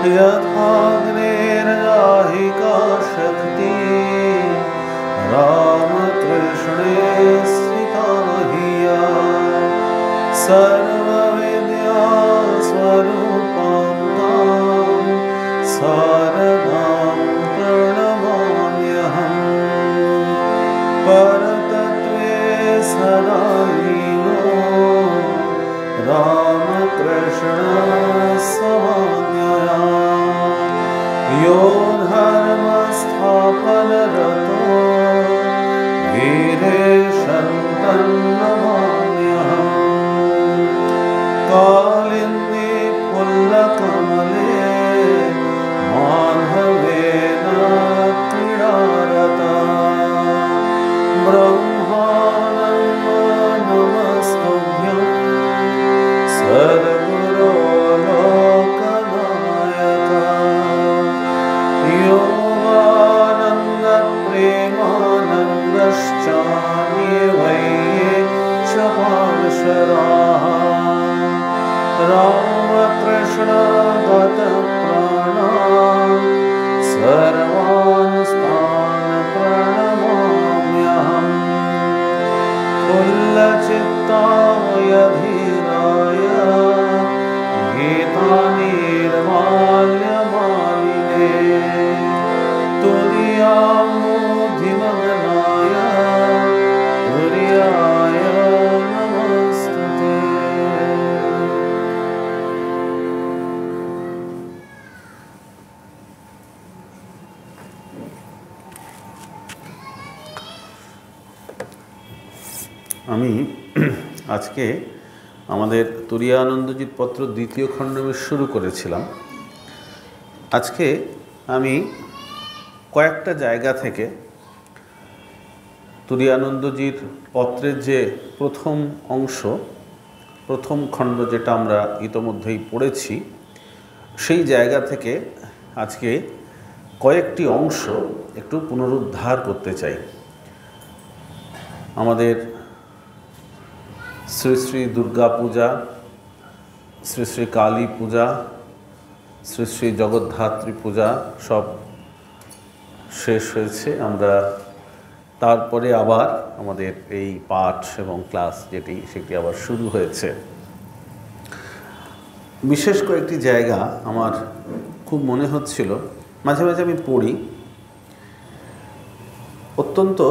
यथाग्नेर्गाहिका शक्ति रामकृष्णे स्थिता हिया सर्वविद्या स्वरूपां तां शारदां प्रणमाम्यहम् परतत्त्वे सदा लीनो रामकृष्णसमाज्ञया यो धर्मस्थापनरतो वीरेशं नमाम्यहम् कालिन्दी फुल्लकमले माधवेन क्रीडारता ब्रह्मानन्द नमस्तुभ्यं सद्गुरो लोकनायका योगानन्दप्रेमानन्दश्चान्ये च पार्षदाः रामकृष्णगतप्राणान् सर्वांस्तान् प्रणमाम्यहम् फुल्लचित्ताय धीराय गीतानिर्माल्यमालिने तुर्यामोधिमग्नाय तुर्याय नमस्तुते। আমি আজকে আমাদের তুরীয়ানন্দজির পত্র দ্বিতীয় খণ্ড শুরু করেছিলাম। আজকে আমি কয়েকটা জায়গা থেকে তুরীয়ানন্দজির পত্রের যে প্রথম অংশ, প্রথম খণ্ড যেটা আমরা ইতোমধ্যেই পড়েছি, সেই জায়গা থেকে আজকে কয়েকটি অংশ একটু পুনরুদ্ধার করতে চাই। আমাদের শ্রী শ্রী দুর্গা পূজা, শ্রী শ্রী কালী পূজা, শ্রী শ্রী জগদ্ধাত্রী পূজা সব শেষ হয়েছে। আমরা তারপরে আবার আমাদের এই পাঠ এবং ক্লাস সেটি আবার শুরু হয়েছে। বিশেষ কয়েকটি জায়গা আমার খুব মনে হচ্ছিল, মাঝে মাঝে আমি পড়ি, অত্যন্ত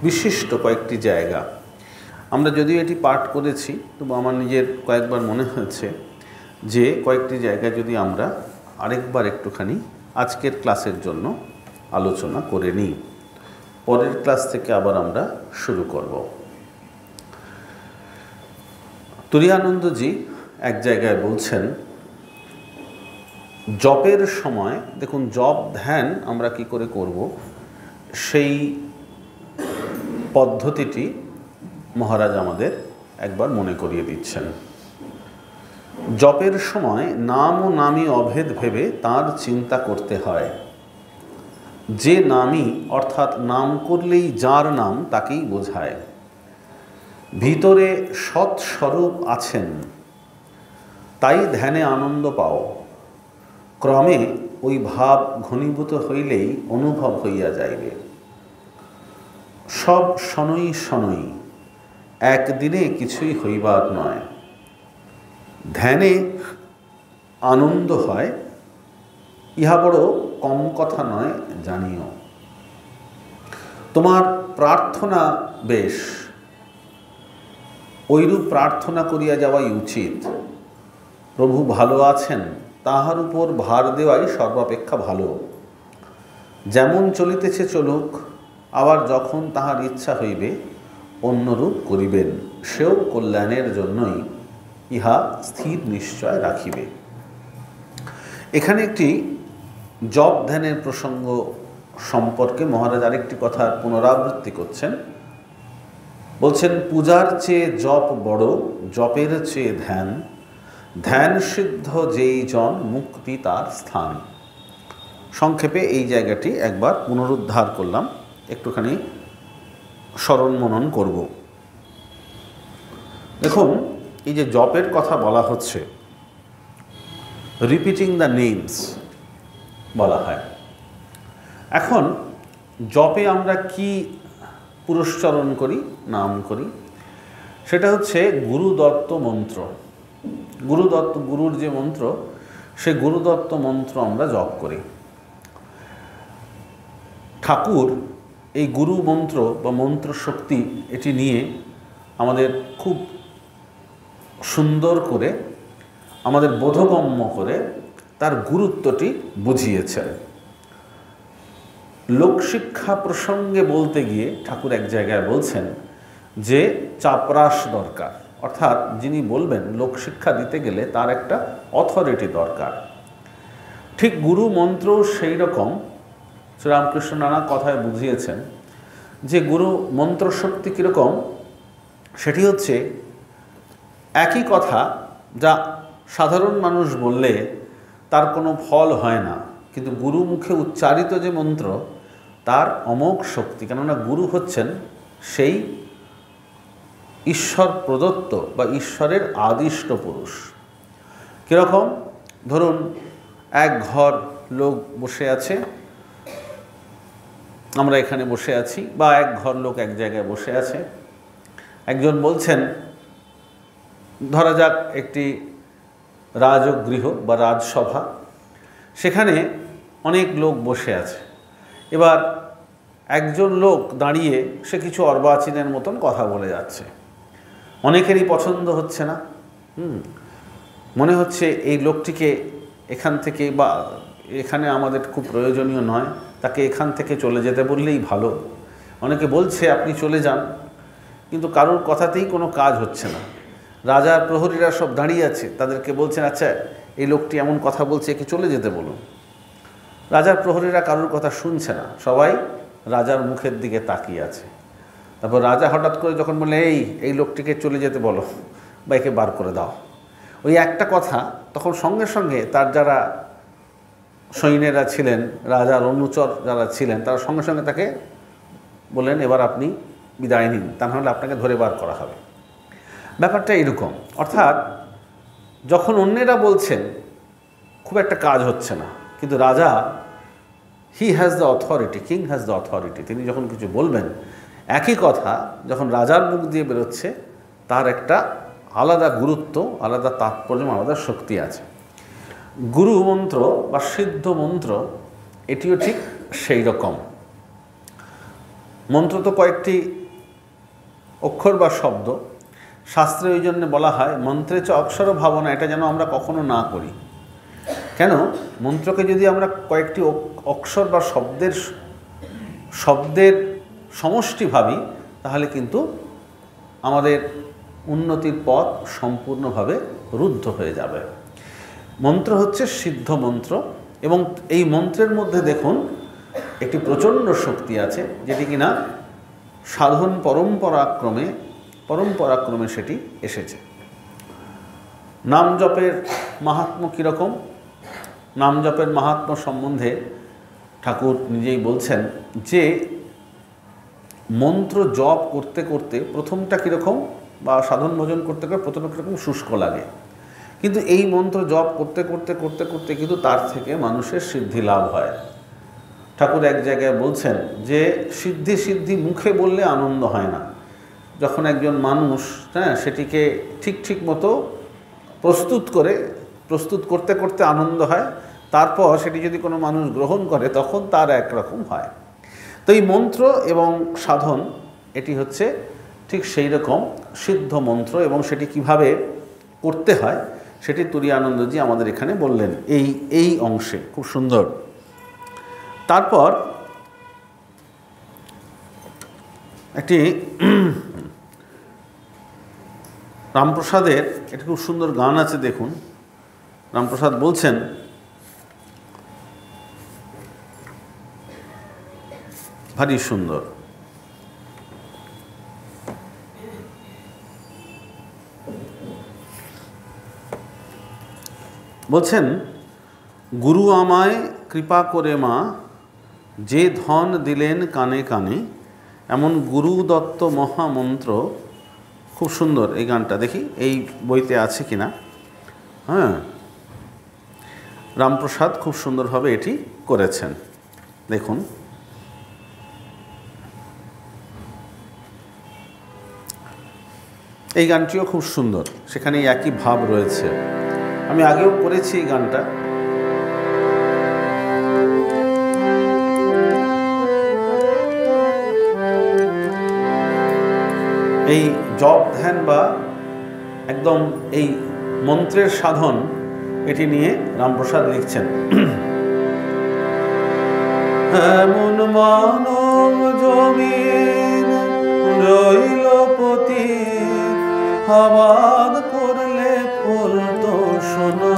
বিশিষ্ট কয়েকটি জায়গা। আমরা যদিও এটি পাঠ করেছি, তবু আমার নিজের কয়েকবার মনে হয়েছে যে কয়েকটি জায়গা যদি আমরা আরেকবার একটুখানি আজকের ক্লাসের জন্য আলোচনা করে নিই। পরের ক্লাস থেকে আবার আমরা শুরু করব। তুরীয়ানন্দজি এক জায়গায় বলছেন, জপের সময় দেখুন, জপ ধ্যান আমরা কি করে করব সেই পদ্ধতিটি মহারাজ আমাদের একবার মনে করিয়ে দিচ্ছেন। জপের সময় নাম ও নামী অভেদ ভেবে তার চিন্তা করতে হয়। যে নামী অর্থাৎ নাম করলেই যার নাম তাকেই বোঝায়। ভিতরে সৎস্বরূপ আছেন, তাই ধ্যানে আনন্দ পাও। ক্রমে ওই ভাব ঘনীভূত হইলেই অনুভব হইয়া যাইবে। সব শনৈ শনৈ, একদিনে কিছুই হইবার নয়। ধ্যানে আনন্দ হয়, ইহা বড় কম কথা নয় জানিও। তোমার প্রার্থনা বেশ, ঐরূপ প্রার্থনা করিয়া যাওয়াই উচিত। প্রভু ভালো আছেন, তাহার উপর ভার দেওয়াই সর্বাপেক্ষা ভালো। যেমন চলিতেছে চলুক, আবার যখন তাহার ইচ্ছা হইবে অন্যরূপ করিবেন, সেও কল্যাণের জন্যই ইহা স্থির নিশ্চয় রাখিবে। এখানে একটি জপ ধ্যানের প্রসঙ্গ সম্পর্কে মহারাজ আরেকটি কথার পুনরাবৃত্তি করছেন। বলছেন, পূজার চেয়ে জপ বড়, জপের চেয়ে ধ্যান। ধ্যান সিদ্ধ যেই জন, মুক্তি তার স্থান। সংক্ষেপে এই জায়গাটি একবার পুনরুদ্ধার করলাম, একটুখানি স্মরণ মনন করব। দেখুন, এই যে জপের কথা বলা হচ্ছে, রিপিটিং দ্য নেমস বলা হয়। এখন জপে আমরা কি পুরস্চরণ করি, নাম করি, সেটা হচ্ছে গুরুদত্ত মন্ত্র। গুরুর যে মন্ত্র, সে গুরুদত্ত মন্ত্র আমরা জপ করি। ঠাকুর এই গুরু মন্ত্র বা মন্ত্র শক্তি এটি নিয়ে আমাদের খুব সুন্দর করে, আমাদের বোধগম্য করে তার গুরুত্বটি বুঝিয়েছেন। লোকশিক্ষা প্রসঙ্গে বলতে গিয়ে ঠাকুর এক জায়গায় বলছেন যে চাপরাশ দরকার, অর্থাৎ যিনি বলবেন লোকশিক্ষা দিতে গেলে তার একটা অথরিটি দরকার। ঠিক গুরু মন্ত্র সেই রকম শ্রীরামকৃষ্ণ নানা কথায় বুঝিয়েছেন যে গুরু মন্ত্র শক্তি কীরকম, সেটি হচ্ছে একই কথা যা সাধারণ মানুষ বললে তার কোনো ফল হয় না, কিন্তু গুরু মুখে উচ্চারিত যে মন্ত্র তার অমোঘ শক্তি। কেননা গুরু হচ্ছেন সেই ঈশ্বর প্রদত্ত বা ঈশ্বরের আদিষ্ট পুরুষ। কীরকম, ধরুন এক ঘর লোক বসে আছে, আমরা এখানে বসে আছি, বা এক ঘর লোক এক জায়গায় বসে আছে। একজন বলছেন, ধরা যাক একটি রাজগৃহ বা রাজসভা, সেখানে অনেক লোক বসে আছে। এবার একজন লোক দাঁড়িয়ে সে কিছু অর্বাচীনের মতন কথা বলে যাচ্ছে, অনেকেরই পছন্দ হচ্ছে না। মনে হচ্ছে এই লোকটিকে এখান থেকে, বা এখানে আমাদের খুব প্রয়োজনীয় নয়, তাকে এখান থেকে চলে যেতে বললেই ভালো। অনেকে বলছে আপনি চলে যান, কিন্তু কারোর কথাতেই কোনো কাজ হচ্ছে না। রাজার প্রহরীরা সব দাঁড়িয়ে আছে, তাদেরকে বলছেন আচ্ছা এই লোকটি এমন কথা বলছে, একে চলে যেতে বলুন। রাজার প্রহরীরা কারোর কথা শুনছে না, সবাই রাজার মুখের দিকে তাকিয়ে আছে। তারপর রাজা হঠাৎ করে যখন বলে এই লোকটিকে চলে যেতে বলো বা একে বার করে দাও, ওই একটা কথা, তখন সঙ্গে সঙ্গে তার যারা সৈন্যেরা ছিলেন, রাজার অনুচর যারা ছিলেন, তারা সঙ্গে সঙ্গে তাকে বললেন এবার আপনি বিদায় নিন, তা নাহলে আপনাকে ধরে বার করা হবে। ব্যাপারটা এরকম, অর্থাৎ যখন অন্যেরা বলছেন খুব একটা কাজ হচ্ছে না, কিন্তু রাজা, he has the authority, king has the authority, তিনি যখন কিছু বলবেন, একই কথা যখন রাজার মুখ দিয়ে বেরোচ্ছে তার একটা আলাদা গুরুত্ব, আলাদা তাৎপর্য, আলাদা শক্তি আছে। গুরু মন্ত্র বা সিদ্ধ মন্ত্র এটিও ঠিক সেই রকম। মন্ত্র তো কয়েকটি অক্ষর বা শব্দ, শাস্ত্রে ওই জন্য বলা হয় মন্ত্রে চ অক্ষর ভাবনা, এটা যেন আমরা কখনো না করি। কেন, মন্ত্রকে যদি আমরা কয়েকটি অক্ষর বা শব্দের সমষ্টি ভাবি, তাহলে কিন্তু আমাদের উন্নতির পথ সম্পূর্ণভাবে রুদ্ধ হয়ে যাবে। মন্ত্র হচ্ছে সিদ্ধ মন্ত্র, এবং এই মন্ত্রের মধ্যে দেখুন একটি প্রচণ্ড শক্তি আছে, যেটি কিনা সাধন পরম্পরাক্রমে সেটি এসেছে। নাম জপের মাহাত্ম্য কীরকম? নাম জপের মাহাত্ম্য সম্বন্ধে ঠাকুর নিজেই বলছেন যে মন্ত্র জপ করতে করতে প্রথমটা কীরকম, বা সাধন ভজন করতে করতে প্রথমে কীরকম শুষ্ক লাগে, কিন্তু এই মন্ত্র জপ করতে করতে করতে করতে কিন্তু তার থেকে মানুষের সিদ্ধি লাভ হয়। ঠাকুর এক জায়গায় বলছেন যে সিদ্ধি মুখে বললে আনন্দ হয় না, যখন একজন মানুষ সেটিকে ঠিক মতো প্রস্তুত করতে করতে আনন্দ হয়, তারপর সেটি যদি কোনো মানুষ গ্রহণ করে তখন তার একরকম হয়। তো এই মন্ত্র এবং সাধন এটি হচ্ছে ঠিক সেই রকম সিদ্ধ মন্ত্র, এবং সেটি কিভাবে করতে হয় সেটি তুরীয়ানন্দজি আমাদের এখানে বললেন এই অংশে, খুব সুন্দর। তারপর একটি রামপ্রসাদের একটি খুব সুন্দর গান আছে, দেখুন। রামপ্রসাদ বলছেন, ভারী সুন্দর, বলছেন, গুরু আমায় কৃপা করে মা, যে ধন দিলেন কানে কানে, এমন গুরু দত্ত মহামন্ত্র। খুব সুন্দর এই গানটা, দেখি এই বইতে আছে কিনা। হ্যাঁ, রামপ্রসাদ খুব সুন্দরভাবে এটি করেছেন। দেখুন, এই গানটিও খুব সুন্দর, সেখানে একই ভাব রয়েছে। আমি আগেও করেছি এই গানটা। এই জপ ধ্যান বা একদম এই মন্ত্রের সাধন, এটি নিয়ে রামপ্রসাদ লিখছেন। এমন মানব জমিন রইল পতি, আবাদ করলে ফুল তো সোনা।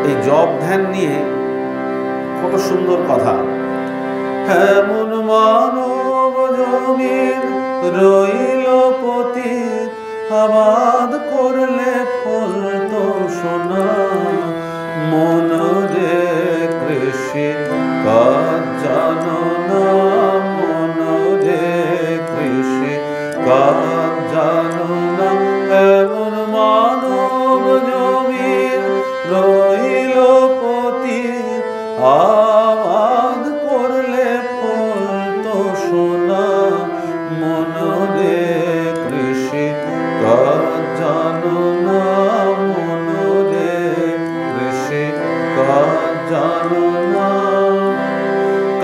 এই জপ ধ্যান নিয়ে কত সুন্দর কথা। এমন মানব জমিন রইল পতি, আবাদ করলে ফুল তো সোনা। মন রে কৃষি কাজ জানো না, মন রে কৃষি কাজ জানো না। এমন মানব জমিন রইল পতি, আবাদ করলে ফুল তো সোনা। মন রে কৃষি কাজ জানো না, মন রে কৃষি কাজ জানো না।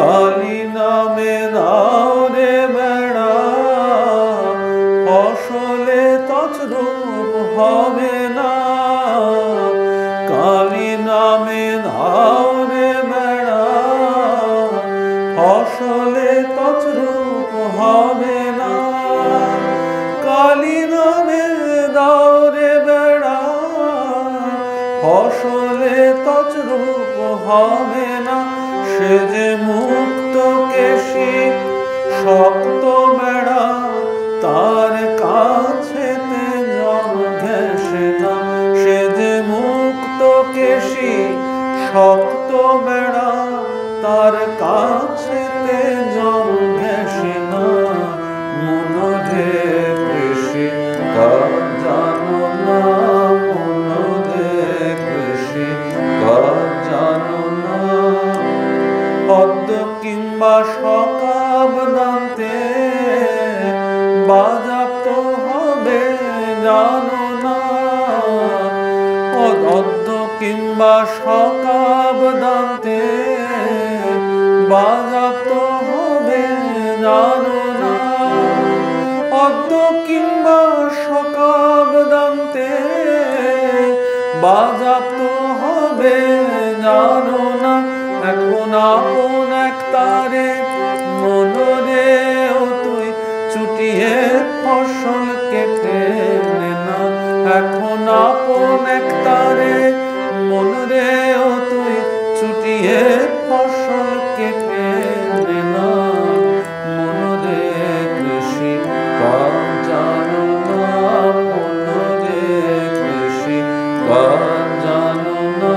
কালী নামে দাও রে বেড়া, ফসলে তছরূপ হবে না। কালী নামে দাও রে বেড়া, ফসলে তছরূপ হবে না। কালী নামে দাও রে বেড়া, ফসলে তছরূপ হবে না। সে যে মুক্ত কেশি শক্ত বেড়া, তার কাছেতে জল ঘেঁষে না। সে যে মুক্ত কেশি শক্ত বেড়া, তার কাছেতে জল ঘেঁষে না। মন রে কৃষি কাজ জানো না, মন রে কৃষি কাজ জানো না। পদ্ম কিংবা শকাব্দান্তে বাজাপ্ত হবে জানো না। পদ্ম কিংবা শকাব্দান্তে বাজাপ্ত হবে জানো না। পদ্ম কিংবা শকাব্দান্তে বাজাপ্ত হবে জানো না। এখন আপন এক তারে মন রে ও তুই চুটিয়ে ফসল কেটে নে না। এখন আপন এক তারে মন রে ও তুই চুটিয়ে ফসল কেটে নে না। মন রে কৃষি কাজ জানো না, মন রে কৃষি কাজ জানো না।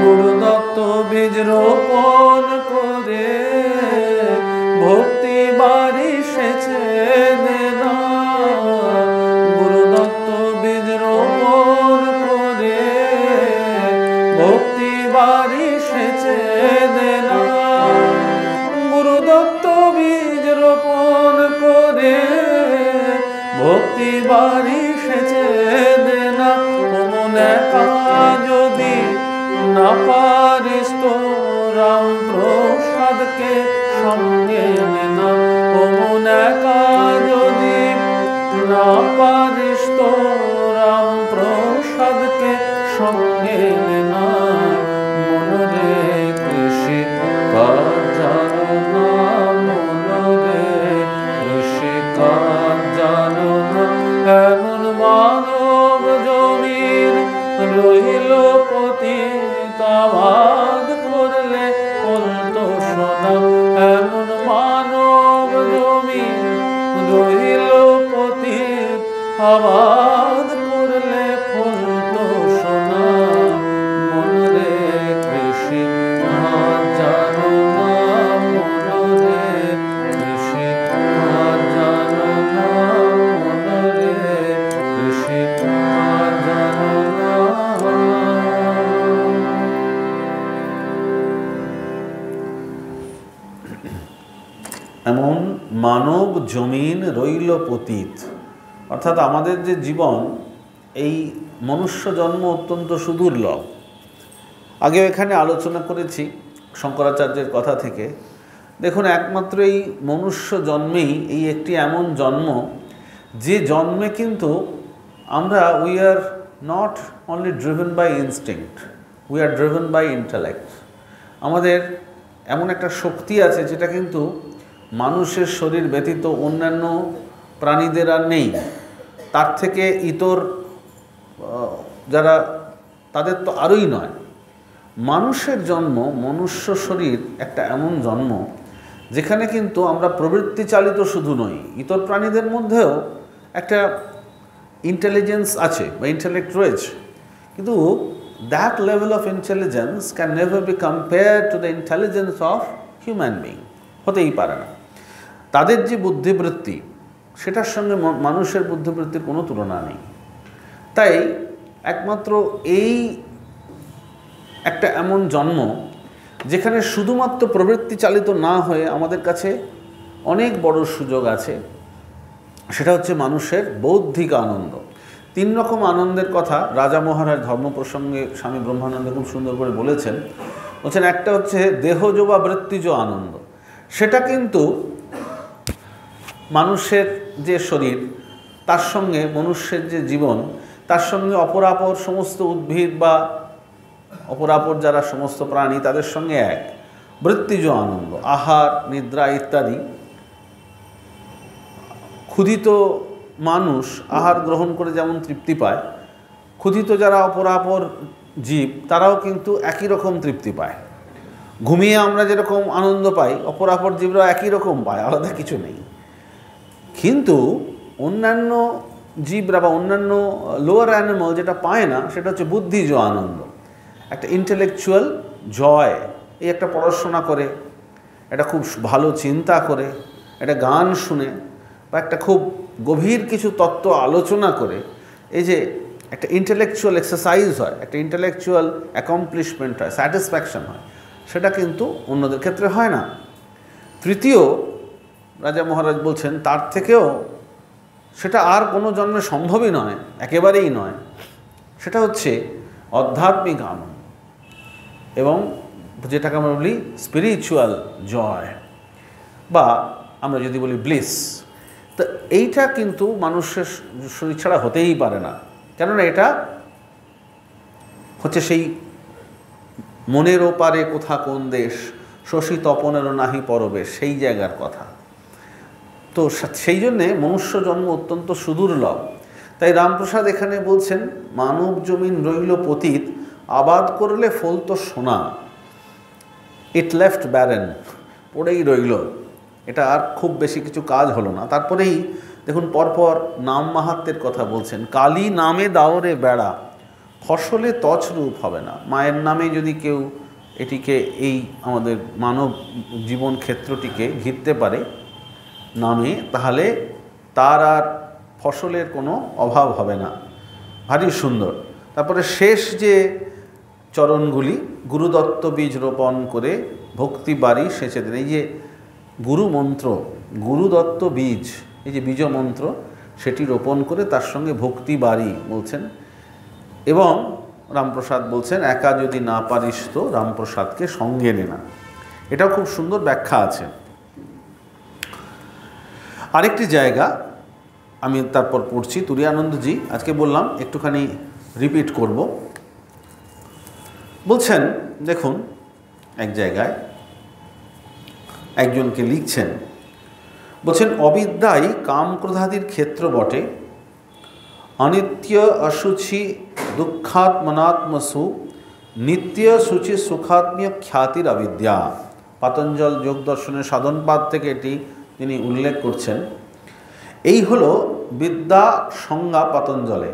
গুরুদত্ত বীজ রোপণ করে ভক্তি বাড়ি সেচে দে না। গুরুদত্ত বীজ রোপণ করে ভক্তি বাড়ি সেচে দে না। গুরুদত্ত বীজ রোপণ করে ভক্তি বাড়ি সেচে দে না। মন একা যদি না পারিস তো রামপ্রসাদকে সঙ্গে নে না। মন একা যদি না পারিস তো রামপ্রসাদকে সঙ্গে নে না। মন রে কৃষি কাজ জানো না, মন রে কৃষি কাজ জানো না। এমন মানব জমিন রইল পতি, আবাদ করলে ফুল তো সোনা। এমন মানব জমিন রইল পতি, আবাদ করলে ফুল তো সোনা। মন রে কৃষি কাজ জানো না, মন রে কৃষি কাজ জানো না, মন রে কৃষি কাজ জানো না। যেমন মানব জমিন রইল পতিত, অর্থাৎ আমাদের যে জীবন, এই মনুষ্য জন্ম অত্যন্ত সুদুর্লভ। আগে এখানে আলোচনা করেছি শঙ্করাচার্যের কথা থেকে। দেখুন, একমাত্র এই মনুষ্য জন্মেই এই একটি এমন জন্ম যে জন্মে কিন্তু আমরা we are not only driven by instinct, we are driven by intellect. আমাদের এমন একটা শক্তি আছে যেটা কিন্তু মানুষের শরীর ব্যতীত অন্যান্য প্রাণীদের আর নেই। তার থেকে ইতর যারা, তাদের তো আরোই নয়। মানুষের জন্ম, মনুষ্য শরীর একটা এমন জন্ম যেখানে কিন্তু আমরা প্রবৃত্তি চালিত শুধু নই, ইতর প্রাণীদের মধ্যেও একটা ইন্টেলিজেন্স আছে বা ইন্টেলেক্ট রয়েছে, কিন্তু that level of intelligence can never be compare to the intelligence of human being, হতেই পারে না। তাদের যে বুদ্ধিবৃত্তি, সেটার সঙ্গে মানুষের বুদ্ধিবৃত্তির কোনো তুলনা নেই। তাই একমাত্র এই একটা এমন জন্ম যেখানে শুধুমাত্র প্রবৃত্তি চালিত না হয়ে আমাদের কাছে অনেক বড় সুযোগ আছে, সেটা হচ্ছে মানুষের বৌদ্ধিক আনন্দ। 3 রকম আনন্দের কথা রাজা মহারাজ ধর্ম প্রসঙ্গে স্বামী ব্রহ্মানন্দ খুব সুন্দর করে বলেছেন। বলছেন একটা হচ্ছে দেহজ বা বৃত্তিজ আনন্দ, সেটা কিন্তু মানুষের যে শরীর, তার সঙ্গে মনুষ্যের যে জীবন, তার সঙ্গে অপরাপর সমস্ত উদ্ভিদ বা অপরাপর যারা সমস্ত প্রাণী, তাদের সঙ্গে এক। বৃত্তিজ আনন্দ, আহার নিদ্রা ইত্যাদি। ক্ষুধিত মানুষ আহার গ্রহণ করে যেমন তৃপ্তি পায়, ক্ষুধিত যারা অপরাপর জীব, তারাও কিন্তু একই রকম তৃপ্তি পায়। ঘুমিয়ে আমরা যেরকম আনন্দ পাই, অপরাপর জীবরাও একই রকম পায়, আলাদা কিছু নেই। কিন্তু অন্যান্য জীবরা বা অন্যান্য লোয়ার অ্যানিমাল যেটা পায় না, সেটা হচ্ছে বুদ্ধিজ আনন্দ, একটা ইন্টেলেকচুয়াল জয়। এই একটা পড়াশোনা করে, একটা খুব ভালো চিন্তা করে, একটা গান শুনে, বা একটা খুব গভীর কিছু তত্ত্ব আলোচনা করে, এই যে একটা ইন্টেলেকচুয়াল এক্সারসাইজ হয়, একটা ইন্টেলেকচুয়াল অ্যাকমপ্লিশমেন্ট হয়, স্যাটিসফ্যাকশন হয়, সেটা কিন্তু অন্যদের ক্ষেত্রে হয় না। তৃতীয়, রাজা মহারাজ বলছেন তার থেকেও সেটা আর কোনো জন্মে সম্ভবই নয়, একেবারেই নয়, সেটা হচ্ছে আধ্যাত্মিক আনন্দ, এবং যেটাকে আমরা বলি স্পিরিচুয়াল জয়, বা আমরা যদি বলি ব্লিস। তো এইটা কিন্তু মানুষের শরীর ছাড়া হতেই পারে না, কেননা এটা হচ্ছে সেই মনের ওপারে কোথা কোন দেশ, শশী তপনেরও নাহি পরবেশ, সেই জায়গার কথা। তো সেই জন্যে মনুষ্য জন্ম অত্যন্ত সুদুর্লভ। তাই রামপ্রসাদ এখানে বলছেন, মানব জমিন রইল পতিত, আবাদ করলে ফলতো সোনা, ইট লেফট ব্যারেন, পড়েই রইল, এটা আর খুব বেশি কিছু কাজ হলো না। তারপরেই দেখুন পরপর নাম মাহাত্ম্যের কথা বলছেন। কালী নামে দাওরে বেড়া, ফসলে তছরূপ হবে না। মায়ের নামে যদি কেউ এটিকে, এই আমাদের মানব জীবন ক্ষেত্রটিকে ঘিরতে পারে নামে, তাহলে তার আর ফসলের কোনো অভাব হবে না। ভারী সুন্দর। তারপরে শেষ যে চরণগুলি, গুরুদত্ত বীজ রোপণ করে ভক্তি বাড়ি সেচে দেন। এই যে গুরু মন্ত্র, গুরুদত্ত বীজ, এই যে বীজ মন্ত্র, সেটি রোপণ করে তার সঙ্গে ভক্তি বাড়ি বলছেন। এবং রামপ্রসাদ বলছেন, একা যদি না পারিস তো রামপ্রসাদকে সঙ্গে নে না। এটাও খুব সুন্দর ব্যাখ্যা আছে। আরেকটি জায়গা আমি তারপর পড়ছি, তুরীয়ানন্দজি, আজকে বললাম একটুখানি রিপিট করব। বলছেন, দেখুন এক জায়গায় একজনকে লিখছেন, বলছেন অবিদ্যাই কাম ক্রোধাদির ক্ষেত্র বটে, অনিত্য অসুচি দুঃখাত্মনাত্মসু নিত্য সূচি সুখাত্মীয় খ্যাতির অবিদ্যা। পাতঞ্জল যোগ দর্শনের সাধনপাদ থেকে এটি তিনি উল্লেখ করছেন। এই হলো বিদ্যা সংজ্ঞা পাতঞ্জলে।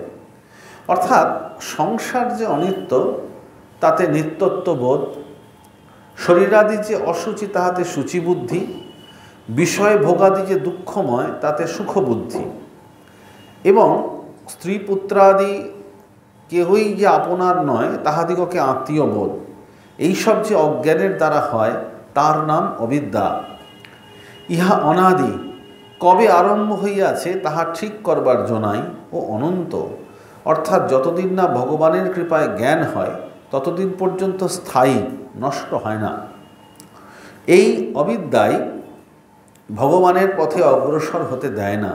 অর্থাৎ সংসার যে অনিত্য, তাতে নিত্যত্ববোধ, শরীরাদি যে অসুচি তাহাতে সূচিবুদ্ধি, বিষয় ভোগাদি যে দুঃখময় তাতে সুখবুদ্ধি, এবং স্ত্রী পুত্রাদি কেহই যে আপনার নয় তাহাদিগকে আত্মীয় বোধ, এইসব যে অজ্ঞানের দ্বারা হয় তার নাম অবিদ্যা। ইহা অনাদি, কবে আরম্ভ হইয়াছে তাহা ঠিক করবার জোনাই ও অনন্ত। অর্থাৎ যতদিন না ভগবানের কৃপায় জ্ঞান হয় ততদিন পর্যন্ত স্থায়ী, নষ্ট হয় না। এই অবিদ্যাই ভগবানের পথে অগ্রসর হতে দেয় না।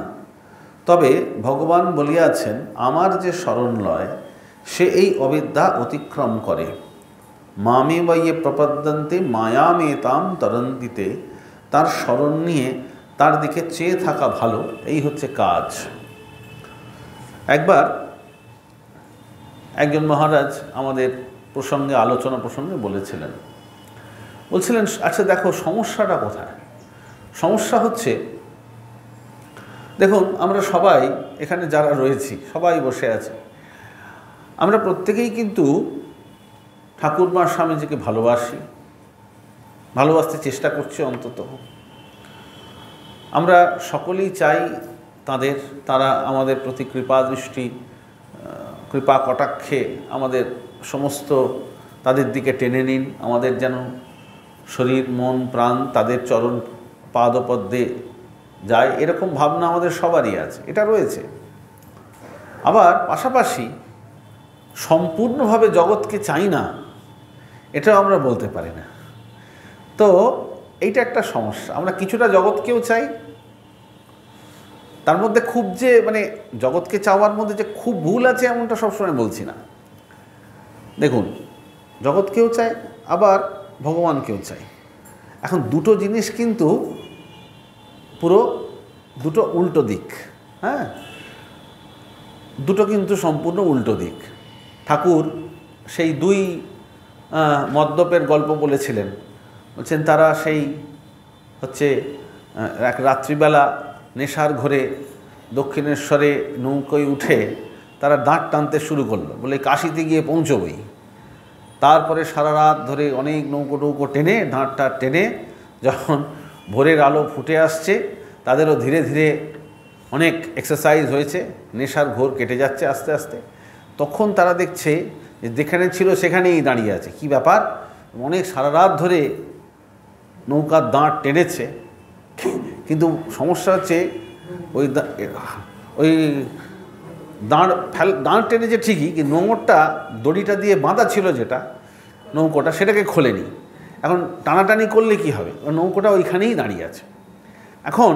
তবে ভগবান বলিয়াছেন, আমার যে শরণ লয় সে এই অবিদ্যা অতিক্রম করে। মামে বইয়ে প্রপদ্যন্তে মায়ামেতাম তরন্তিতে, তার শরণ নিয়ে তার দিকে চেয়ে থাকা ভালো, এই হচ্ছে কাজ। একবার একজন মহারাজ আমাদের প্রসঙ্গে, আলোচনা প্রসঙ্গে বলছিলেন, আচ্ছা দেখো সমস্যাটা কোথায়। সমস্যা হচ্ছে, দেখুন আমরা সবাই এখানে যারা রয়েছি সবাই বসে আছে, আমরা প্রত্যেকেই কিন্তু ঠাকুরমা স্বামীজিকে ভালোবাসি, ভালোবাসতে চেষ্টা করছি। অন্তত আমরা সকলেই চাই তারা আমাদের প্রতি কৃপা দৃষ্টি, কৃপা কটাক্ষে আমাদের সমস্ত তাদের দিকে টেনে নিন, আমাদের যেন শরীর মন প্রাণ তাদের চরণ পাদপদ্মে যায়, এরকম ভাবনা আমাদের সবারই আছে, এটা রয়েছে। আবার পাশাপাশি সম্পূর্ণভাবে জগৎকে চাই না, এটাও আমরা বলতে পারি না। তো এইটা একটা সমস্যা। আমরা কিছুটা জগৎকেও চাই, তার মধ্যে খুব যে মানে জগৎকে চাওয়ার মধ্যে যে খুব ভুল আছে এমনটা সবসময় বলছি না। দেখুন, জগৎকেও চাই আবার ভগবানকেও চাই। এখন দুটো জিনিস কিন্তু পুরো দুটো উল্টো দিক। হ্যাঁ, দুটো কিন্তু সম্পূর্ণ উল্টো দিক। ঠাকুর সেই দুই মদ্যপের গল্প বলেছিলেন। বলছেন তারা সেই হচ্ছে এক রাত্রিবেলা নেশার ঘরে দক্ষিণেশ্বরে নৌকোয় উঠে তারা দাঁত টানতে শুরু করলো, বলে কাশিতে গিয়ে পৌঁছবই। তারপরে সারা রাত ধরে অনেক নৌকো টেনে, দাঁতটা টেনে যখন ভোরের আলো ফুটে আসছে, তাদেরও ধীরে ধীরে অনেক এক্সারসাইজ হয়েছে, নেশার ঘোর কেটে যাচ্ছে আস্তে আস্তে। তখন তারা দেখছে যে যেখানে ছিল সেখানেই দাঁড়িয়ে আছে। কি ব্যাপার, অনেক সারা রাত ধরে নৌকার দাঁড় টেনেছে, কিন্তু সমস্যা হচ্ছে ওই দাঁড় টেনেছে ঠিকই, কিন্তু নোঙরটা দড়িটা দিয়ে বাঁধা ছিল যেটা নৌকোটা, সেটাকে খোলেনি। এখন টানাটানি করলে কি হবে, নৌকোটা ওইখানেই দাঁড়িয়ে আছে। এখন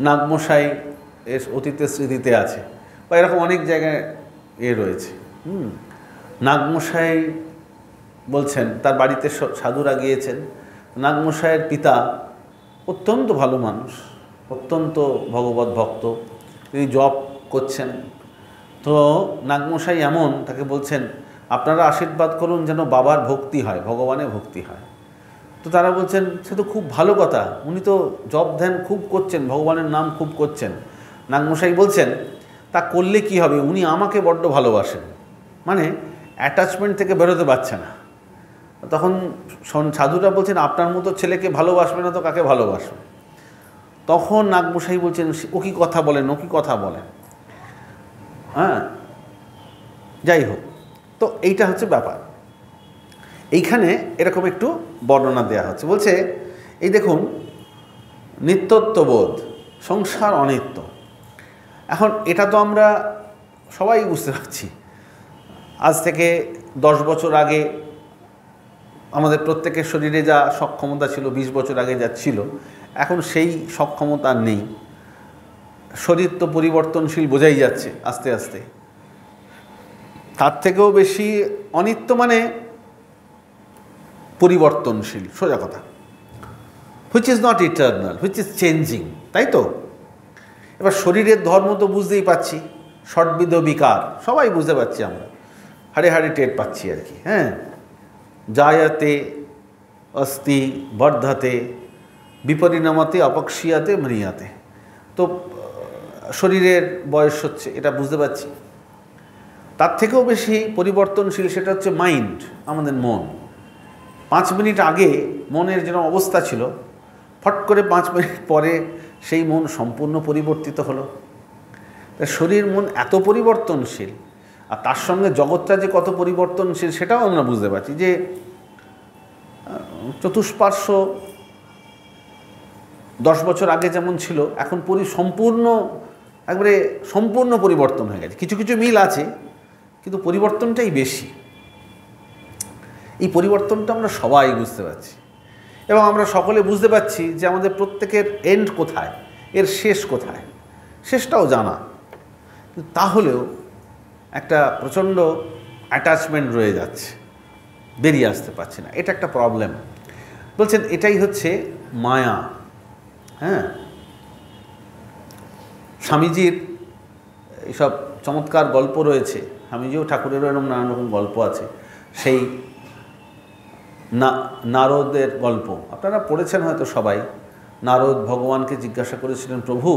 নাগমশাই এর অতীতের স্মৃতিতে আছে, বা এরকম অনেক জায়গায় রয়েছে। নাগমশাই বলছেন তার বাড়িতে সাধুরা গিয়েছেন। নাগমশাইয়ের পিতা অত্যন্ত ভালো মানুষ, অত্যন্ত ভগবত ভক্ত, তিনি জপ করছেন। তো নাগমশাই এমন তাকে বলছেন, আপনারা আশীর্বাদ করুন যেন বাবার ভক্তি হয়, ভগবানের ভক্তি হয়। তো তারা বলছেন সে তো খুব ভালো কথা, উনি তো জপ ধ্যান খুব করছেন, ভগবানের নাম খুব করছেন। নাগমশাই বলছেন তা করলে কি হবে, উনি আমাকে বড্ড ভালোবাসেন, মানে অ্যাটাচমেন্ট থেকে বেরোতে পারছে না। তখন সাধুরা বলছেন আপনার মতো ছেলেকে ভালোবাসবে না তো কাকে ভালোবাসবে। তখন নাগমশাই বলছেন ও কি কথা বলেন, ও কি কথা বলেন। হ্যাঁ, যাই হোক, তো এইটা হচ্ছে ব্যাপার। এইখানে এরকম একটু বর্ণনা দেওয়া হচ্ছে। বলছে এই দেখুন, নিত্যত্ববোধ, সংসার অনিত্য। এখন এটা তো আমরা সবাই বুঝতে পারছি। আজ থেকে 10 বছর আগে আমাদের প্রত্যেকের শরীরে যা সক্ষমতা ছিল, 20 বছর আগে যা ছিল, এখন সেই সক্ষমতা নেই। শরীর তো পরিবর্তনশীল, বোঝাই যাচ্ছে আস্তে আস্তে। তার থেকেও বেশি অনিত্য মানে পরিবর্তনশীল, সোজা কথা, which is not eternal, which is changing, তাই তো? এবার শরীরের ধর্ম তো বুঝতেই পাচ্ছি, ষটবিধ বিকার, সবাই বুঝতে পারছি, আমরা হাড়ে হাড়ে টের পাচ্ছি আর কি। হ্যাঁ, জায়াতে অস্তি বর্ধাতে বিপরিণামাতে অপক্ষীয়াতে মৃয়াতে। তো শরীরের বয়স হচ্ছে, এটা বুঝতে পারছি। তার থেকেও বেশি পরিবর্তনশীল সেটা হচ্ছে মাইন্ড, আমাদের মন। 5 মিনিট আগে মনের যেরকম অবস্থা ছিল, ফট করে 5 মিনিট পরে সেই মন সম্পূর্ণ পরিবর্তিত হলো। শরীর মন এত পরিবর্তনশীল, আর তার সঙ্গে জগৎটা যে কত পরিবর্তনশীল সেটাও আমরা বুঝতে পারছি, যে চতুষ্পার্শ্ব 10 বছর আগে যেমন ছিল এখন সম্পূর্ণ পরিবর্তন হয়ে গেছে। কিছু কিছু মিল আছে কিন্তু পরিবর্তনটাই বেশি। এই পরিবর্তনটা আমরা সবাই বুঝতে পারছি এবং আমরা সকলে বুঝতে পারছি যে আমাদের প্রত্যেকের এন্ড কোথায়, এর শেষ কোথায়, শেষটাও জানা, কিন্তু তাহলেও একটা প্রচণ্ড অ্যাটাচমেন্ট রয়ে যাচ্ছে, বেরিয়ে আসতে পারছে না। এটা একটা প্রবলেম। বলছেন এটাই হচ্ছে মায়া। হ্যাঁ, স্বামীজির এইসব চমৎকার গল্প রয়েছে, স্বামীজিও ঠাকুরেরও এরকম নানান রকম গল্প আছে। সেই নারদের গল্প আপনারা পড়েছেন হয়তো সবাই। নারদ ভগবানকে জিজ্ঞাসা করেছিলেন, প্রভু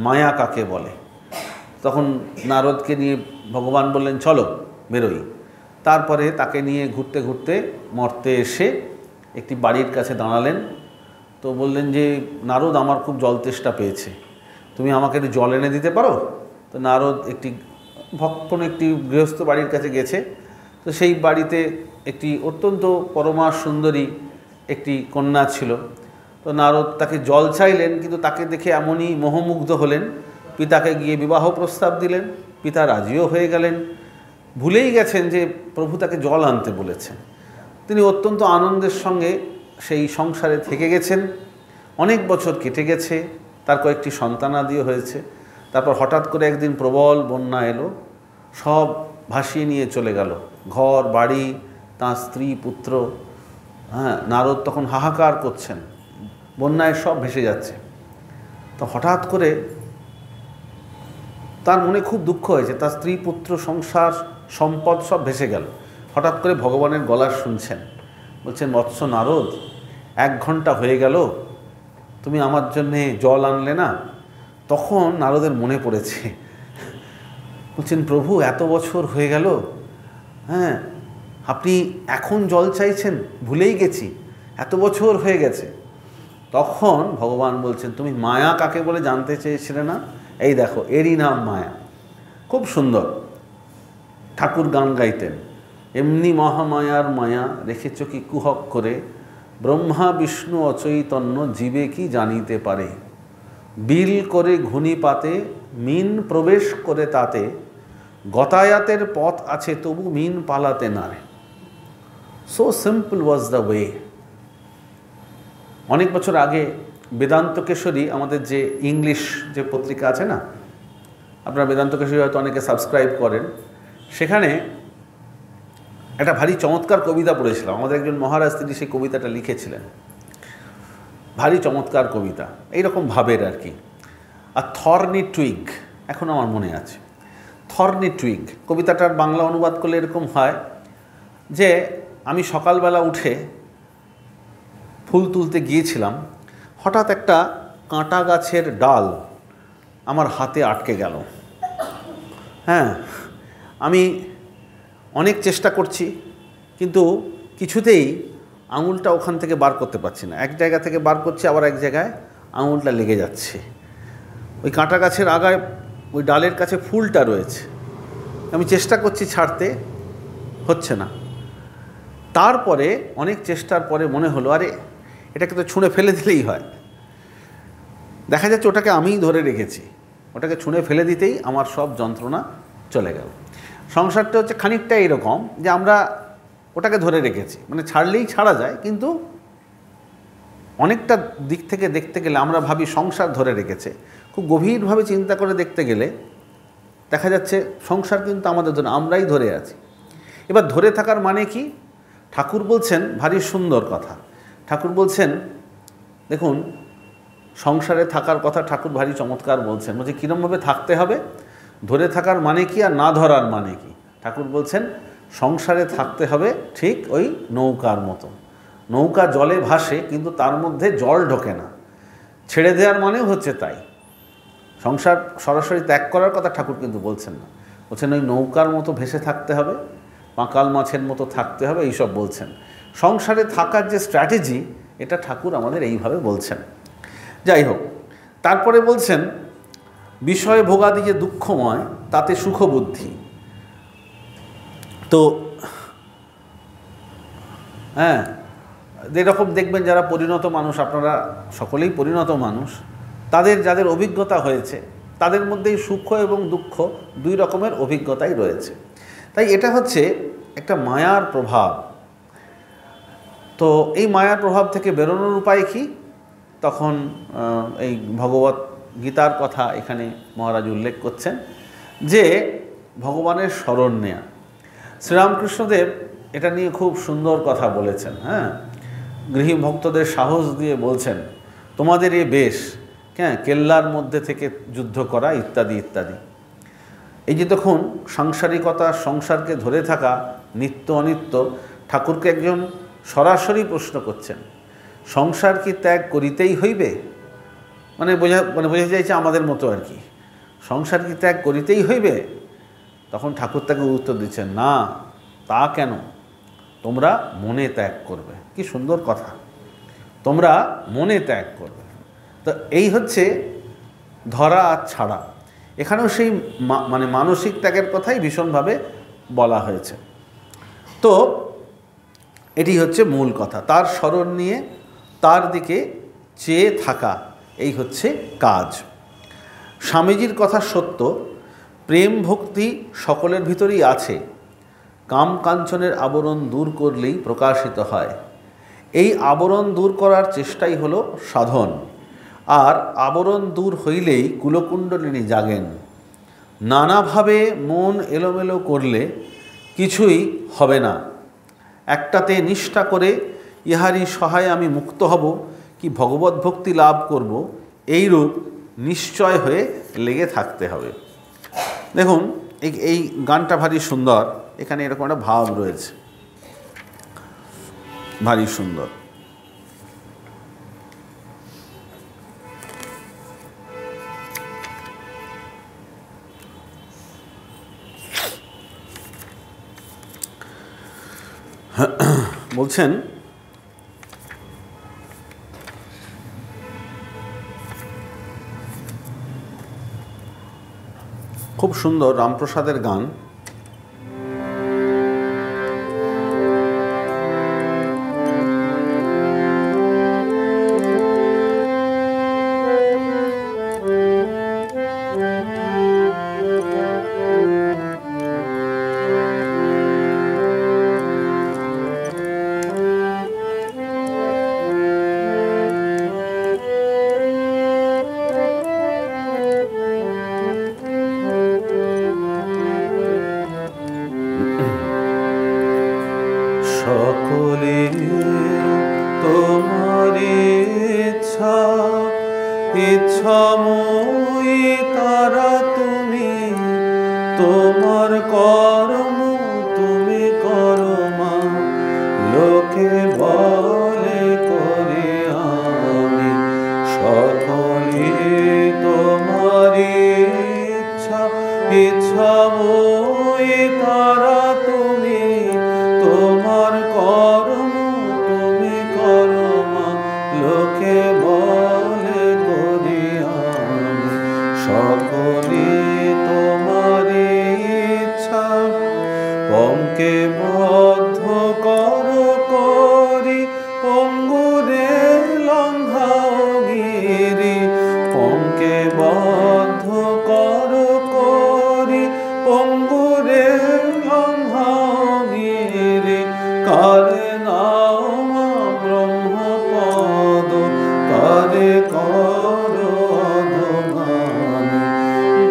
মায়া কাকে বলে? তখন নারদকে নিয়ে ভগবান বললেন, চলো বেরোই। তারপরে তাকে নিয়ে ঘুরতে ঘুরতে মর্তে এসে একটি বাড়ির কাছে দাঁড়ালেন। তো বললেন যে, নারদ আমার খুব জল তেষ্টা পেয়েছে, তুমি আমাকে একটু জল এনে দিতে পারো? তো নারদ একটি গৃহস্থ বাড়ির কাছে গেছে। তো সেই বাড়িতে একটি অত্যন্ত পরমা সুন্দরী একটি কন্যা ছিল। তো নারদ তাকে জল চাইলেন, কিন্তু তাকে দেখে এমনই মোহমুগ্ধ হলেন, পিতাকে গিয়ে বিবাহ প্রস্তাব দিলেন। পিতা রাজিও হয়ে গেলেন, ভুলেই গেছেন যে প্রভু তাকে জল আনতে বলেছেন। তিনি অত্যন্ত আনন্দের সঙ্গে সেই সংসারে থেকে গেছেন। অনেক বছর কেটে গেছে, তার কয়েকটি সন্তানাদিও হয়েছে। তারপর হঠাৎ করে একদিন প্রবল বন্যা এলো, সব ভাসিয়ে নিয়ে চলে গেল, ঘর বাড়ি, তাঁর স্ত্রী পুত্র। হ্যাঁ, নারদ তখন হাহাকার করছেন, বন্যায় সব ভেসে যাচ্ছে। তো হঠাৎ করে তার মনে খুব দুঃখ হয়েছে, তার স্ত্রী পুত্র সংসার সম্পদ সব ভেসে গেল। হঠাৎ করে ভগবানের গলা শুনছেন, বলছেন, বৎস নারদ, 1 ঘন্টা হয়ে গেল, তুমি আমার জন্যে জল আনলে না। তখন নারদের মনে পড়েছে, বলছেন, প্রভু এত বছর হয়ে গেল, হ্যাঁ আপনি এখন জল চাইছেন? ভুলেই গেছি, এত বছর হয়ে গেছে। তখন ভগবান বলছেন, তুমি মায়া কাকে বলে জানতে চেয়েছিলে না? এই দেখো, এরই নাম মায়া। খুব সুন্দর ঠাকুর গান গাইতেন, এমনি মহামায়ার মায়া রেখেছ কি কুহক করে, ব্রহ্মা বিষ্ণু অচৈতন্য জীবে কি জানিতে পারে, বিল করে ঘূর্ণি পাতে মিন প্রবেশ করে তাতে, গতায়াতের পথ আছে তবু মিন পালাতে নারে। So simple was the way. অনেক বছর আগে বেদান্ত কেশরী, আমাদের যে ইংলিশ যে পত্রিকা আছে না, আপনারা বেদান্ত কেশরী হয়তো অনেকে সাবস্ক্রাইব করেন, সেখানে একটা ভারী চমৎকার কবিতা পড়েছিলাম। আমাদের একজন মহারাজ তিনি সেই কবিতাটা লিখেছিলেন, ভারী চমৎকার কবিতা, এইরকম ভাবের আর কি। আর থর্নি টুইগ, এখন আমার মনে আছে, থর্নি টুইগ কবিতাটার বাংলা অনুবাদ করলে এরকম হয় যে, আমি সকালবেলা উঠে ফুল তুলতে গিয়েছিলাম, হঠাৎ একটা কাঁটা গাছের ডাল আমার হাতে আটকে গেল। হ্যাঁ, আমি অনেক চেষ্টা করছি কিন্তু কিছুতেই আঙুলটা ওখান থেকে বার করতে পারছি না। এক জায়গা থেকে বার করছি, আবার এক জায়গায় আঙুলটা লেগে যাচ্ছে। ওই কাঁটা গাছের আগায় ওই ডালের কাছে ফুলটা রয়েছে, আমি চেষ্টা করছি ছাড়তে, হচ্ছে না। তারপরে অনেক চেষ্টার পরে মনে হলো, আরে এটাকে তো ছুঁড়ে ফেলে দিলেই হয়। দেখা যাচ্ছে ওটাকে আমিই ধরে রেখেছি, ওটাকে ছুঁড়ে ফেলে দিতেই আমার সব যন্ত্রণা চলে গেল। সংসারটা হচ্ছে খানিকটা এরকম যে আমরা ওটাকে ধরে রেখেছি, মানে ছাড়লেই ছাড়া যায়, কিন্তু অনেকটা দিক থেকে দেখতে গেলে আমরা ভাবি সংসার ধরে রেখেছে। খুব গভীরভাবে চিন্তা করে দেখতে গেলে দেখা যাচ্ছে সংসার কিন্তু আমাদের ধরে, আমরাই ধরে আছি। এবার ধরে থাকার মানে কি? ঠাকুর বলছেন ভারী সুন্দর কথা। ঠাকুর বলছেন, দেখুন সংসারে থাকার কথা ঠাকুর ভারী চমৎকার বলছেন, বলছে কীরমভাবে থাকতে হবে, ধরে থাকার মানে কি আর না ধরার মানে কি। ঠাকুর বলছেন সংসারে থাকতে হবে ঠিক ওই নৌকার মতো, নৌকা জলে ভাসে কিন্তু তার মধ্যে জল ঢোকে না, ছেড়ে দেওয়ার মানেও হচ্ছে তাই। সংসার সরাসরি ত্যাগ করার কথা ঠাকুর কিন্তু বলছেন না, বলছেন ওই নৌকার মতো ভেসে থাকতে হবে, পাঁকাল মাছের মতো থাকতে হবে, এইসব বলছেন। সংসারে থাকার যে স্ট্র্যাটেজি, এটা ঠাকুর আমাদের এইভাবে বলছেন। যাই হোক, তারপরে বলছেন বিষয় ভোগাদি যে দুঃখময় তাতে সুখবুদ্ধি, তো হ্যাঁ, এরকম দেখবেন যারা পরিণত মানুষ, আপনারা সকলেই পরিণত মানুষ, যাদের অভিজ্ঞতা হয়েছে তাদের মধ্যেই সুখ এবং দুঃখ দুই রকমের অভিজ্ঞতাই রয়েছে। তাই এটা হচ্ছে একটা মায়ার প্রভাব। তো এই মায়ার প্রভাব থেকে বেরোনোর উপায় কি? তখন এই ভগবত গীতার কথা এখানে মহারাজ উল্লেখ করছেন যে ভগবানের শরণ নেয়া। শ্রীরামকৃষ্ণদেব এটা নিয়ে খুব সুন্দর কথা বলেছেন। হ্যাঁ, গৃহী ভক্তদের সাহস দিয়ে বলছেন, তোমাদের এ বেশ, হ্যাঁ, কেল্লার মধ্যে থেকে যুদ্ধ করা ইত্যাদি ইত্যাদি। এই যে তখন সাংসারিকতা, সংসারকে ধরে থাকা, নিত্য অনিত্য, ঠাকুরকে একজন সরাসরি প্রশ্ন করছেন, সংসার কি ত্যাগ করিতেই হইবে? বোঝা যাইছে আমাদের মতো আর কি, সংসার কি ত্যাগ করিতেই হইবে? তখন ঠাকুর তাকে উত্তর দিচ্ছেন, না, তা কেন, তোমরা মনে ত্যাগ করবে। কি সুন্দর কথা, তোমরা মনে ত্যাগ করবে। তো এই হচ্ছে ধরা আর ছাড়া। এখানেও সেই মানসিক ত্যাগের কথাই ভীষণভাবে বলা হয়েছে। তো এটি হচ্ছে মূল কথা, তার স্মরণ নিয়ে তার দিকে চেয়ে থাকা, এই হচ্ছে কাজ। স্বামীজির কথা সত্য, প্রেম ভক্তি সকলের ভিতরেই আছে, কাম কাঞ্চনের আবরণ দূর করলেই প্রকাশিত হয়। এই আবরণ দূর করার চেষ্টাই হলো সাধন। আর আবরণ দূর হইলেই কুলকুণ্ডলিনী জাগেন। নানাভাবে মন এলোমেলো করলে কিছুই হবে না। একটাতে নিষ্ঠা করে ইহারই সহায় আমি মুক্ত হব, কি ভগবত ভক্তি লাভ করব, এইরূপ নিশ্চয় হয়ে লেগে থাকতে হবে। দেখুন এই গানটা ভারী সুন্দর, এখানে এরকম একটা ভাব রয়েছে, ভারী সুন্দর। বলছেন, খুব সুন্দর রামপ্রসাদের গান। সকলে তোমার ইচ্ছা, ইচ্ছাময়ী তারা তুমি, তোমার কর্ম তুমি করো মা। লোকে বলে করে আমি, সকলে তোমার ইচ্ছা, ইচ্ছাময়ী তারা তুমি, তোমার কর্ম তুমি করো মা। লোকে বলে করি আমি, সকলে তোমার ইচ্ছা। পঙ্কে বদ্ধ করো করি, পঙ্গুরে লঙ্ঘাও গিরি। পঙ্কে বদ্ধ করো করি, পঙ্গুরে লঙ্ঘাও গিরি। কারে নাও মা ব্রহ্মপদ, কারে করো অধমানি।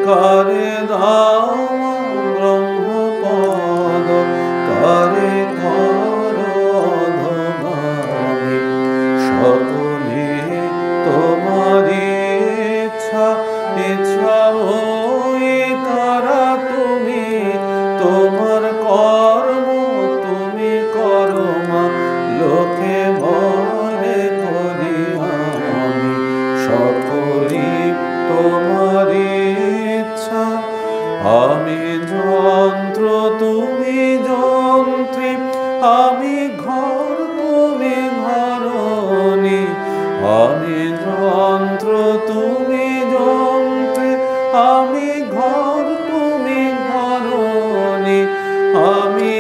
কারে নাও মা ব্রহ্মপদ, কারে করো অধমানি। সকলে তোমার ইচ্ছা, ইচ্ছাময়ী তারা তুমি, তোমার কর্ম তুমি করো মা। লোকে বলে করি আমি, সকলে তোমার ইচ্ছা। আমি যন্ত্র তুমি যন্ত্রী, আমি ঘর তুমি ঘরণী। আমি যন্ত্র তুমি যন্ত্রী, আমি ঘর তুমি ঘরণী। আমি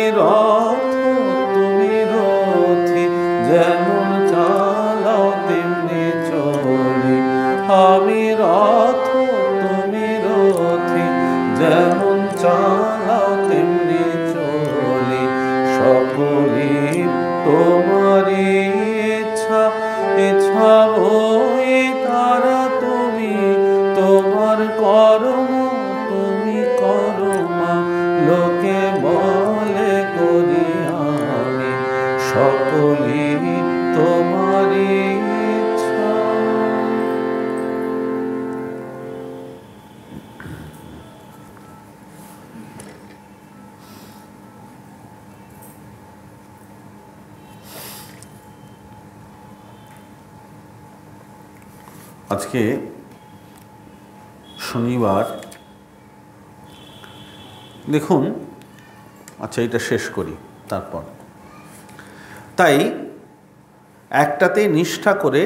আজকে শনিবার। দেখুন, আচ্ছা এটা শেষ করি তারপর। তাই একটাতে নিষ্ঠা করে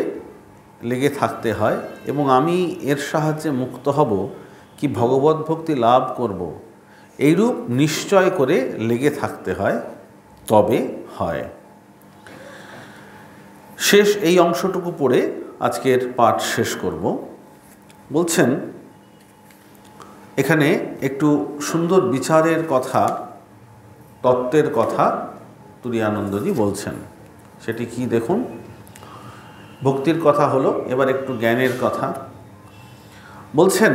লেগে থাকতে হয় এবং আমি এর সাহায্যে মুক্ত হব, কি ভগবত ভক্তি লাভ করব, এইরূপ নিশ্চয় করে লেগে থাকতে হয়, তবে হয়। শেষ এই অংশটুকু পড়ে আজকের পাঠ শেষ করব। বলছেন এখানে একটু সুন্দর বিচারের কথা, তত্ত্বের কথা তুরীয়ানন্দজি বলছেন। সেটি কি দেখুন। ভক্তির কথা হলো, এবার একটু জ্ঞানের কথা বলছেন।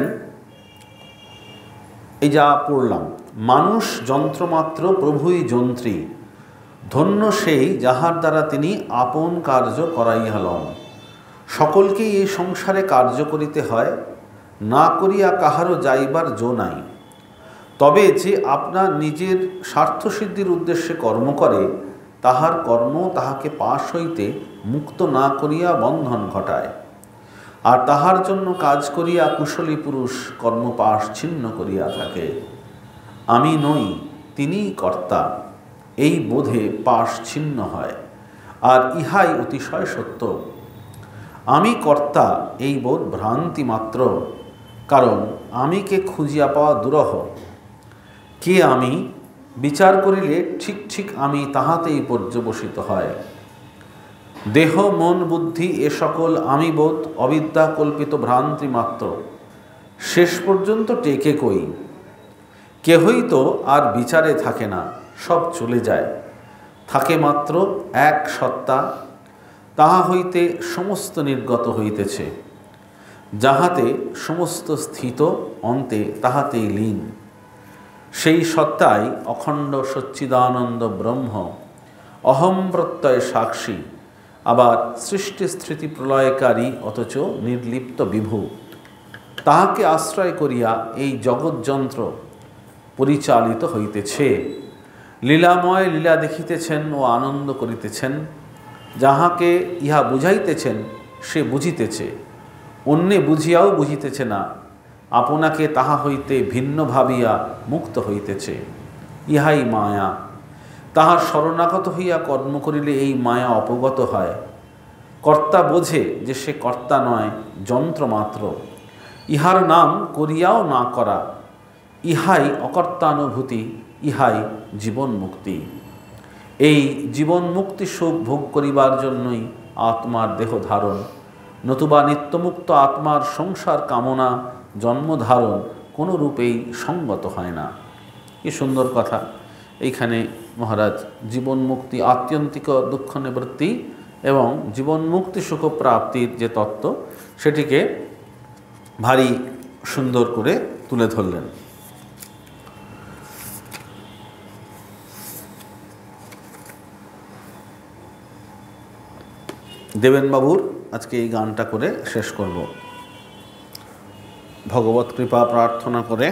এই যা পড়লাম, মানুষ যন্ত্রমাত্র, প্রভুই যন্ত্রী, ধন্য সেই যাহার দ্বারা তিনি আপন কার্য করাইয়া লন। সকলকেই এই সংসারে কার্য করিতে হয়, না করিয়া কাহারও যাইবার জো নাই। তবে যে আপনার নিজের স্বার্থসিদ্ধির উদ্দেশ্যে কর্ম করে, তাহার কর্ম তাহাকে পাশ হইতে মুক্ত না করিয়া বন্ধন ঘটায়, আর তাহার জন্য কাজ করিয়া কুশলী পুরুষ কর্মপাশ ছিন্ন করিয়া থাকে। আমি নই, তিনিই কর্তা, এই বোধে পাশ ছিন্ন হয়, আর ইহাই অতিশয় সত্য। আমি কর্তা এই বোধ ভ্রান্তি মাত্র, কারণ আমিকে খুঁজিয়া পাওয়া দুরহ। কে আমি বিচার করিলে ঠিক ঠিক আমি তাহাতেই পর্যবসিত হয়। দেহ মন বুদ্ধি এ সকল আমি বোধ অবিদ্যা কল্পিত ভ্রান্তি মাত্র, শেষ পর্যন্ত টেকে কই। কেহই তো আর বিচারে থাকে না, সব চলে যায়, থাকে মাত্র এক সত্তা, তাহা হইতে সমস্ত নির্গত হইতেছে, যাহাতে সমস্ত স্থিত, অন্তে তাহাতেই লীন। সেই সত্তাই অখণ্ড সচ্চিদানন্দ ব্রহ্ম, অহম প্রত্যয় সাক্ষী, আবার সৃষ্টি স্থিতি প্রলয়কারী, অথচ নির্লিপ্ত বিভু। তাহাকে আশ্রয় করিয়া এই জগৎযন্ত্র পরিচালিত হইতেছে। লীলাময় লীলা দেখিতেছেন ও আনন্দ করিতেছেন। যাহাকে ইহা বুঝাইতেছেন সে বুঝিতেছে, অন্যে বুঝিয়াও বুঝিতেছে না, আপনাকে তাহা হইতে ভিন্ন ভাবিয়া মুক্ত হইতেছে। ইহাই মায়া। তাহার শরণাগত হইয়া কর্ম করিলে এই মায়া অপগত হয়। কর্তা বোঝে যে সে কর্তা নয়, যন্ত্রমাত্র। ইহার নাম করিয়াও না করা, ইহাই অকর্তানুভূতি, ইহাই জীবন মুক্তি। এই জীবন মুক্তি সুখ ভোগ করিবার জন্যই আত্মার দেহ ধারণ, নতুবা নিত্যমুক্ত আত্মার সংসার কামনা জন্মধারণ কোনো রূপেই সঙ্গত হয় না। কি সুন্দর কথা। এইখানে মহারাজ জীবন মুক্তি, আত্যন্তিক দুঃখ নিবৃত্তি এবং জীবন মুক্তি সুখ প্রাপ্তির যে তত্ত্ব, সেটিকে ভারী সুন্দর করে তুলে ধরলেন। দেবেনবাবুর আজকে এই গানটা করে শেষ করব, ভগবত কৃপা প্রার্থনা করে।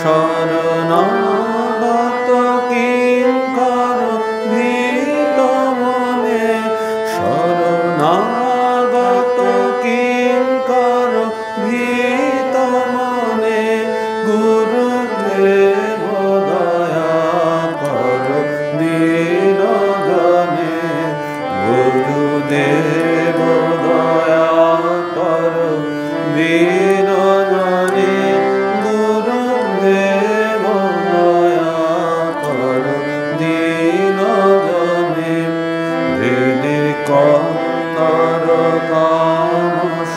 শরণাগত কিঙ্কর ভীত মনে, শরণাগত কিঙ্কর ভীত মনে, গুরুদেব দয়া কর দীন জনে, গুরুদেব দয়া কর দীন জনে, গুরুদেব দয়া কর দীন জনে। হৃদি কন্দর তামস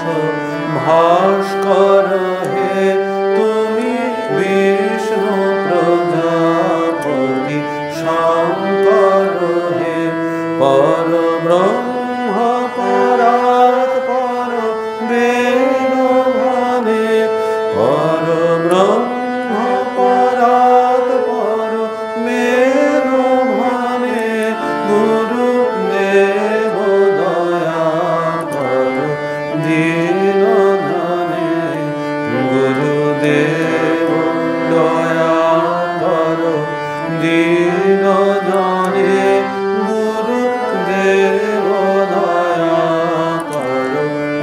ভাস্কর হে, তুমি বিষ্ণু প্রজাপতি শঙ্কর হে, পর ব্রহ্ম পরাৎপর বেণুধনে, পর ব্রহ্ম পরাৎপর বেণুধনে, গুরুদেব দয়া কর দীন জনে, গুরুদেব দয়া কর দীন জনে, গুরুদেব দয়া কর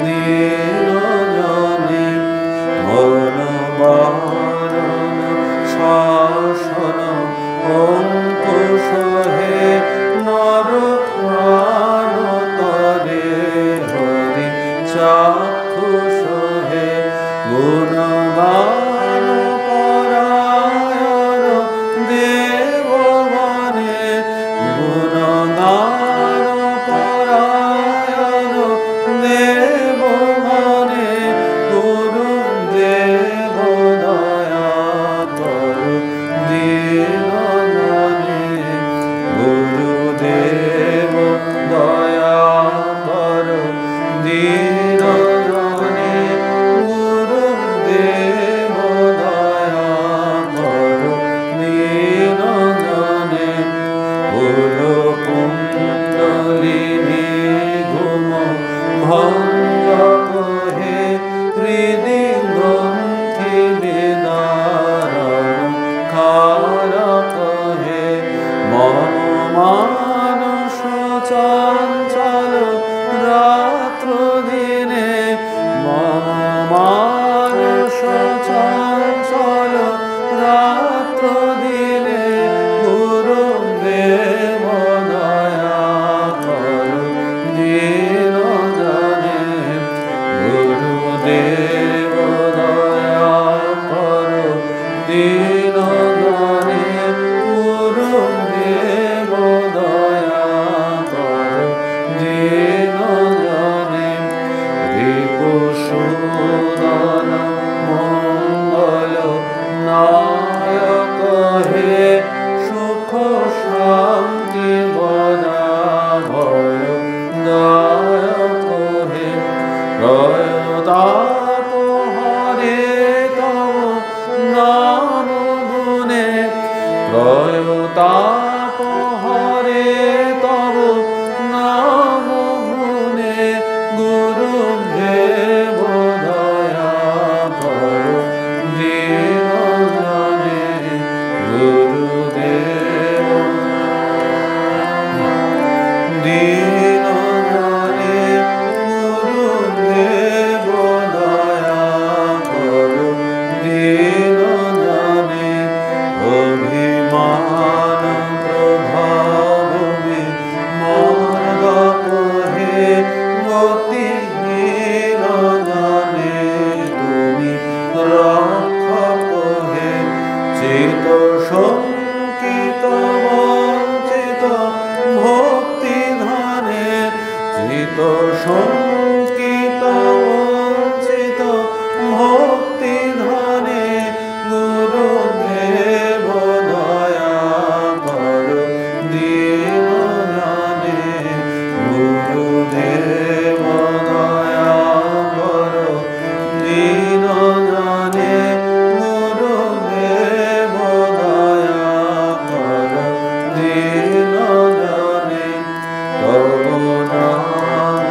দীন জনে। মন বারণ শাসন অঙ্কুশ হে, নর প্রাণ তরে হরি চাক্ষুষ হে, গুণগান পরায়ণ দেবগণে, গুণগান পরায়ণ দেবগণে, গুরুদেব দয়া কর দীন জনে, গুরুদেব দয়া কর দীন জনে, গুরুদেব দয়া কর দীন জনে। কুল কুণ্ডলিনী ঘুম ভঞ্জক হে, হৃদি গ্রন্থি বিদারণ কারক হে, মম মানস চঞ্চল রাত্র দিনে, মম মানস চঞ্চল রাত্র দিনে, গুরুদেব দয়া কর দীন জনে, গুরুদেব দয়া কর দীন জনে, গুরুদেব দয়া কর দীন জনে। রিপুসূদন মঙ্গল নায়ক হে, সুখ শান্তি বনা ভয় দায়ক হে, রয়তাপ হরে তব নাম গুণে, রয়তাপ হরে তব নাম গুণে, গুরুদেব দয়া কর দীন জনে, গুরুদেব দীন জনে, গুরুদেব দয়া কর দীন জনে। অভিমান প্রভাবী মর্দক হে, গতিহীন জনে তুমি রক্ষক হে, চিত শঙ্কিত বঞ্চিত ভক্তি ধনে, চিত শঙ্কিত বঞ্চিত ভক্তি ধনে, গুরুদেব দয়া কর দীন জনে, গুরুদেব দয়া কর দীন জনে, গুরুদেব দয়া কর দীন জনে। তব নাম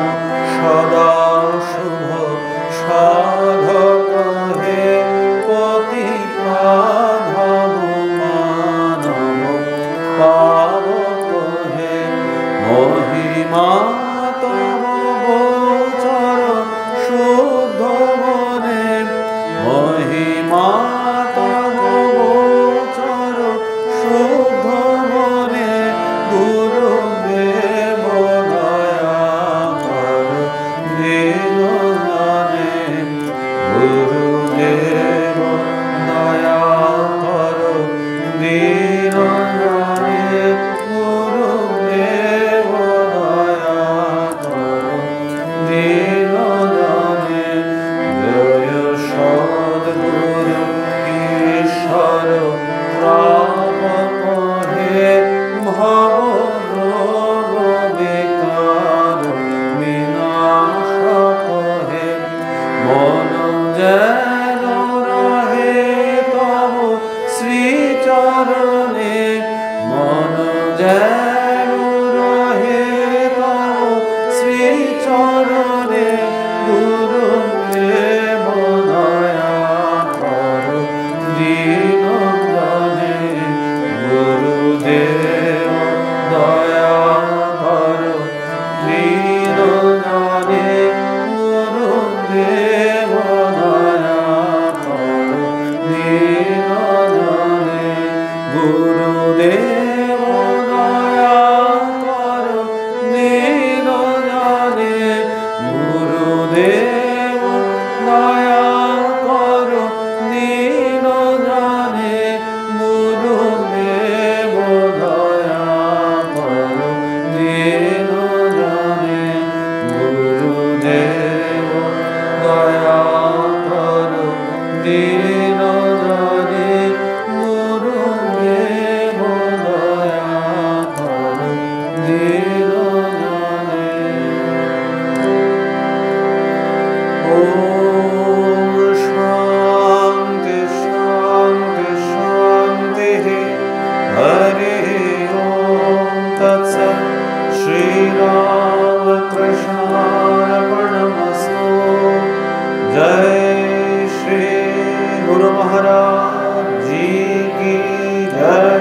जय श्री गुरु महाराज जी की जय।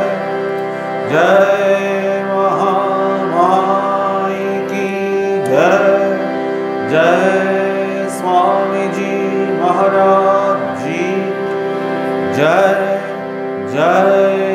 जय महामाई की जय। जय स्वामी जी महाराज जी जय। जय